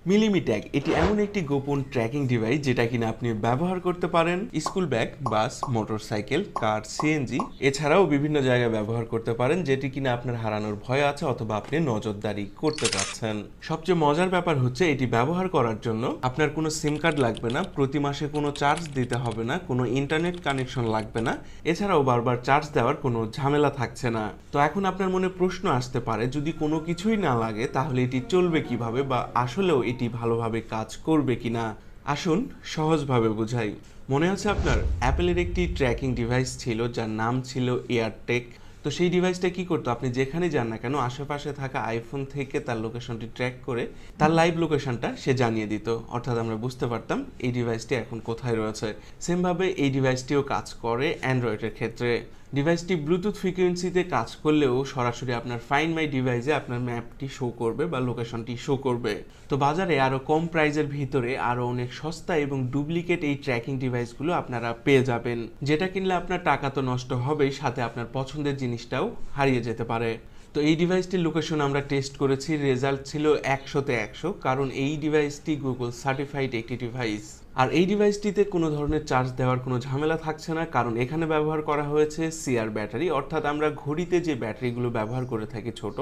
মিলিমি tag এটি এমন একটি গোপন ট্র্যাকিং ডিভাইস যেটা কিনা আপনি ব্যবহার করতে পারেন স্কুল ব্যাগ, বাস, মোটরসাইকেল, কার, সিএনজি এছাড়াও বিভিন্ন জায়গায় ব্যবহার করতে পারেন, যেটি কিনা আপনার হারানোর ভয় আছে অথবা আপনি নজরদারি করতে চাচ্ছেন। সবচেয়ে মজার ব্যাপার হচ্ছে এটি ব্যবহার করার জন্য আপনার কোনো সিম কার্ড লাগবে না, প্রতি মাসে কোনো চার্জ দিতে হবে না, কোনো ইন্টারনেট কানেকশন লাগবে না, এছাড়াও বারবার চার্জ দেওয়ার কোনো ঝামেলা থাকছে না। তো এখন আপনার মনে প্রশ্ন আসতে পারে, যদি কোনো কিছুই না লাগে তাহলে এটি চলবে কিভাবে বা আসলেও এটি ভালোভাবে কাজ করবে কিনা। আসুন সহজভাবে বোঝাই। মনে আছে আপনার অ্যাপেলের একটি ট্র্যাকিং ডিভাইস ছিল যার নাম ছিল এয়ারটেক। তো সেই ডিভাইসটা কি করতো, আপনি যেখানে যান না কেন আশেপাশে থাকা আইফোন থেকে তার লোকেশনটি ট্র্যাক করে তার লাইভ লোকেশনটা সে জানিয়ে দিত, অর্থাৎ আমরা বুঝতে পারতাম এই ডিভাইসটি এখন কোথায় রয়েছে। সেমভাবে এই ডিভাইসটিও কাজ করে অ্যান্ড্রয়েডের ক্ষেত্রে। ডিভাইসটি ব্লুটুথ ফ্রিকোয়েন্সিতে কাজ করলেও সরাসরি আপনার ফাইন্ড মাই ডিভাইসে আপনার ম্যাপটি শো করবে বা লোকেশনটি শো করবে। তো বাজারে আরও কম প্রাইজের ভিতরে আরও অনেক সস্তা এবং ডুপ্লিকেট এই ট্র্যাকিং ডিভাইসগুলো আপনারা পেয়ে যাবেন, যেটা কিনলে আপনার টাকা তো নষ্ট হবেই, সাথে আপনার পছন্দের জিনিসটাও হারিয়ে যেতে পারে। তো এই ডিভাইসটির লোকেশন আমরা টেস্ট করেছি, রেজাল্ট ছিল 100-তে 100, কারণ এই ডিভাইসটি গুগল সার্টিফাইড একটি ডিভাইস। আর এই ডিভাইসটিতে কোনো ধরনের চার্জ দেওয়ার কোনো ঝামেলা থাকছে না, কারণ এখানে ব্যবহার করা হয়েছে সিআর ব্যাটারি, অর্থাৎ আমরা ঘড়িতে যে ব্যাটারিগুলো ব্যবহার করে থাকি ছোট,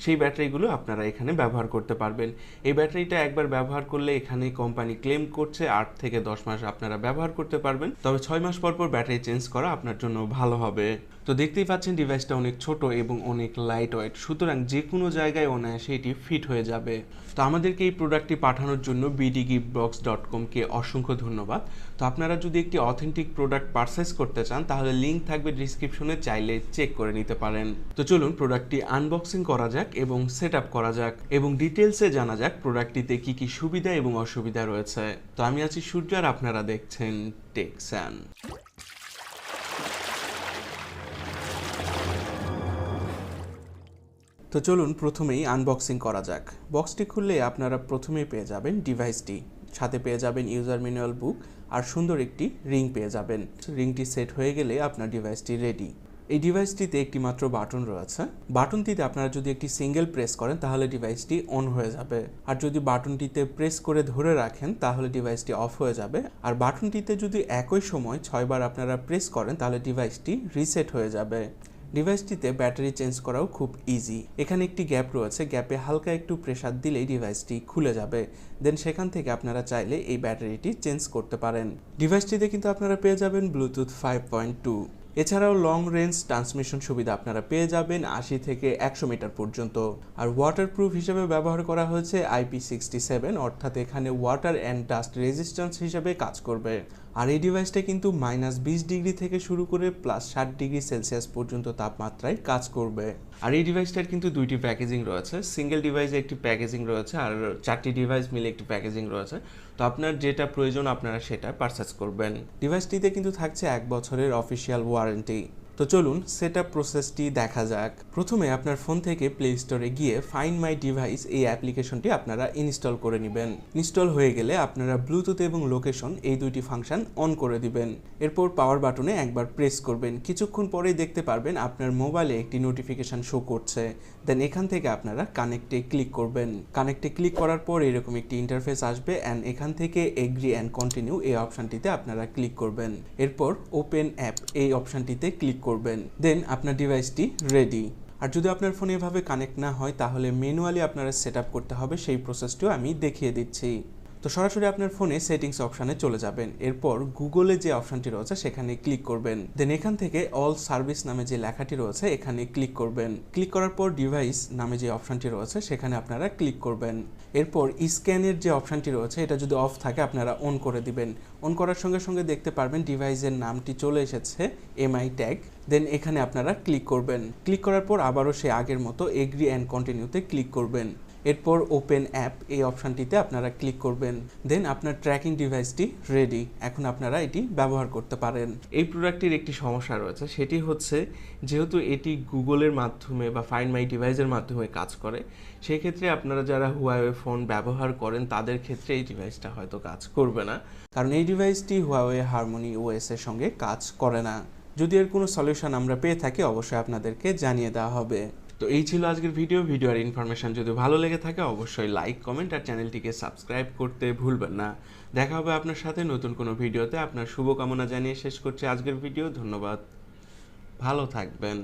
সেই ব্যাটারিগুলো আপনারা এখানে ব্যবহার করতে পারবেন। এই ব্যাটারিটা একবার ব্যবহার করলে এখানে কোম্পানি ক্লেম করছে 8 থেকে 10 মাস আপনারা ব্যবহার করতে পারবেন, তবে 6 মাস পর পর ব্যাটারি চেঞ্জ করা আপনার জন্য ভালো হবে। তো দেখতেই পাচ্ছেন ডিভাইসটা অনেক ছোট এবং অনেক লাইট ওয়েট, সুতরাং যে কোনো জায়গায় অনায়াসে এটি ফিট হয়ে যাবে। তো আমাদেরকে এই প্রোডাক্টটি পাঠানোর জন্য bdgiftbox.com-কে অসংখ্য ধন্যবাদ। তো আপনারা যদি একটি অথেন্টিক প্রোডাক্ট পারচেস করতে চান তাহলে লিঙ্ক থাকবে ডিসক্রিপশনে, চাইলে চেক করে নিতে পারেন। তো চলুন প্রোডাক্টটি আনবক্সিং করা যাক এবং সেট আপ করা যাক এবং ডিটেলসে জানা যাক প্রোডাক্টটিতে কি কি সুবিধা এবং অসুবিধা রয়েছে। তো আমি আছি সূর্য আর আপনারা দেখছেন টেকসান। তো চলুন প্রথমেই আনবক্সিং করা যাক। বক্সটি খুললে আপনারা প্রথমেই পেয়ে যাবেন ডিভাইসটি, সাথে পেয়ে যাবেন ইউজার ম্যানুয়াল বুক আর সুন্দর একটি রিং পেয়ে যাবেন। রিংটি সেট হয়ে গেলে আপনার ডিভাইসটি রেডি। এই ডিভাইসটিতে একটি মাত্র বাটন রয়েছে। বাটনটিতে আপনারা যদি একটি সিঙ্গেল প্রেস করেন তাহলে ডিভাইসটি অন হয়ে যাবে, আর যদি বাটনটিতে প্রেস করে ধরে রাখেন তাহলে ডিভাইসটি অফ হয়ে যাবে। আর বাটনটিতে যদি একই সময় 6 বার আপনারা প্রেস করেন তাহলে ডিভাইসটি রিসেট হয়ে যাবে। ডিভাইসটিতে ব্যাটারি চেঞ্জ করাও খুব ইজি। এখানে একটি গ্যাপ রয়েছে, গ্যাপে হালকা একটু প্রেসার দিলেই ডিভাইসটি খুলে যাবে। দেন সেখান থেকে আপনারা চাইলে এই ব্যাটারিটি চেঞ্জ করতে পারেন। ডিভাইসটিতে কিন্তু আপনারা পেয়ে যাবেন ব্লুটুথ 5.2, এছাড়াও লং রেঞ্জ ট্রান্সমিশন সুবিধা আপনারা পেয়ে যাবেন 80 থেকে 100 মিটার পর্যন্ত। আর ওয়াটারপ্রুফ হিসেবে ব্যবহার করা হয়েছে IP67, অর্থাৎ এখানে ওয়াটার অ্যান্ড ডাস্ট রেজিস্ট্যান্স হিসেবে কাজ করবে। আর এই ডিভাইসটা কিন্তু -20 ডিগ্রি থেকে শুরু করে +60 ডিগ্রি সেলসিয়াস পর্যন্ত তাপমাত্রায় কাজ করবে। আর এই ডিভাইসটার কিন্তু দুইটি প্যাকেজিং রয়েছে, সিঙ্গেল ডিভাইসে একটি প্যাকেজিং রয়েছে আর 4টি ডিভাইস মিলে একটি প্যাকেজিং রয়েছে। তো আপনার যেটা প্রয়োজন আপনারা সেটা পারচেস করবেন। ডিভাইসটিতে কিন্তু থাকছে 1 বছরের অফিসিয়াল ওয়ারেন্টি। তো চলুন সেটআপ প্রসেসটি দেখা যাক। প্রথমে আপনার ফোন থেকে প্লে স্টোরে গিয়ে ফাইন্ড মাই ডিভাইস এই অ্যাপ্লিকেশনটি আপনারা ইনস্টল করে নেবেন। ইনস্টল হয়ে গেলে আপনারা ব্লুটুথ এবং লোকেশন এই দুইটি ফাংশন অন করে দিবেন। এরপর পাওয়ার বাটনে একবার প্রেস করবেন। কিছুক্ষণ পরেই দেখতে পারবেন আপনার মোবাইলে একটি নোটিফিকেশন শো করছে। দেন এখান থেকে আপনারা কানেক্টে ক্লিক করবেন। কানেক্টে ক্লিক করার পর এরকম একটি ইন্টারফেস আসবে অ্যান্ড এখান থেকে এগ্রি অ্যান্ড কন্টিনিউ এই অপশনটিতে আপনারা ক্লিক করবেন। এরপর ওপেন অ্যাপ এই অপশনটিতে ক্লিক করবেন। দেন আপনার ডিভাইসটি রেডি। আর যদি আপনার ফোনে এভাবে কানেক্ট না হয় তাহলে ম্যানুয়ালি আপনারা সেট আপ করতে হবে, সেই প্রসেসটিও আমি দেখিয়ে দিচ্ছি। তো সরাসরি আপনার ফোনে সেটিংস অপশানে চলে যাবেন। এরপর গুগলে যে অপশানটি রয়েছে সেখানে ক্লিক করবেন। দেন এখান থেকে অল সার্ভিস নামে যে লেখাটি রয়েছে এখানে ক্লিক করবেন। ক্লিক করার পর ডিভাইস নামে যে অপশানটি রয়েছে সেখানে আপনারা ক্লিক করবেন। এরপর স্ক্যানের যে অপশানটি রয়েছে এটা যদি অফ থাকে আপনারা অন করে দিবেন। অন করার সঙ্গে সঙ্গে দেখতে পারবেন ডিভাইসের নামটি চলে এসেছে এমআই ট্যাগ। দেন এখানে আপনারা ক্লিক করবেন। ক্লিক করার পর আবারও সে আগের মতো এগ্রি অ্যান্ড কন্টিনিউতে ক্লিক করবেন। এরপর ওপেন অ্যাপ এই অপশানটিতে আপনারা ক্লিক করবেন। দেন আপনার ট্র্যাকিং ডিভাইসটি রেডি। এখন আপনারা এটি ব্যবহার করতে পারেন। এই প্রোডাক্টটির একটি সমস্যা রয়েছে, সেটি হচ্ছে যেহেতু এটি গুগলের মাধ্যমে বা ফাইন্ড মাই ডিভাইসের মাধ্যমে কাজ করে, সেক্ষেত্রে আপনারা যারা হুয়াওয়ে ফোন ব্যবহার করেন তাদের ক্ষেত্রে এই ডিভাইসটা হয়তো কাজ করবে না, কারণ এই ডিভাইসটি হুয়াওয়ে হারমোনি ওএস এর সঙ্গে কাজ করে না। যদি এর কোনো সলিউশন আমরা পেয়ে থাকি অবশ্যই আপনাদেরকে জানিয়ে দেওয়া হবে। তো তো এই ছিল আজকের ভিডিও আর ইনফরমেশন যদি ভালো লেগে থাকে অবশ্যই লাইক কমেন্ট আর চ্যানেলটিকে সাবস্ক্রাইব করতে ভুলবেন না। দেখা হবে আপনার সাথে নতুন কোনো ভিডিওতে। আপনার শুভকামনা জানিয়ে শেষ করছি আজকের ভিডিও। ধন্যবাদ, ভালো থাকবেন।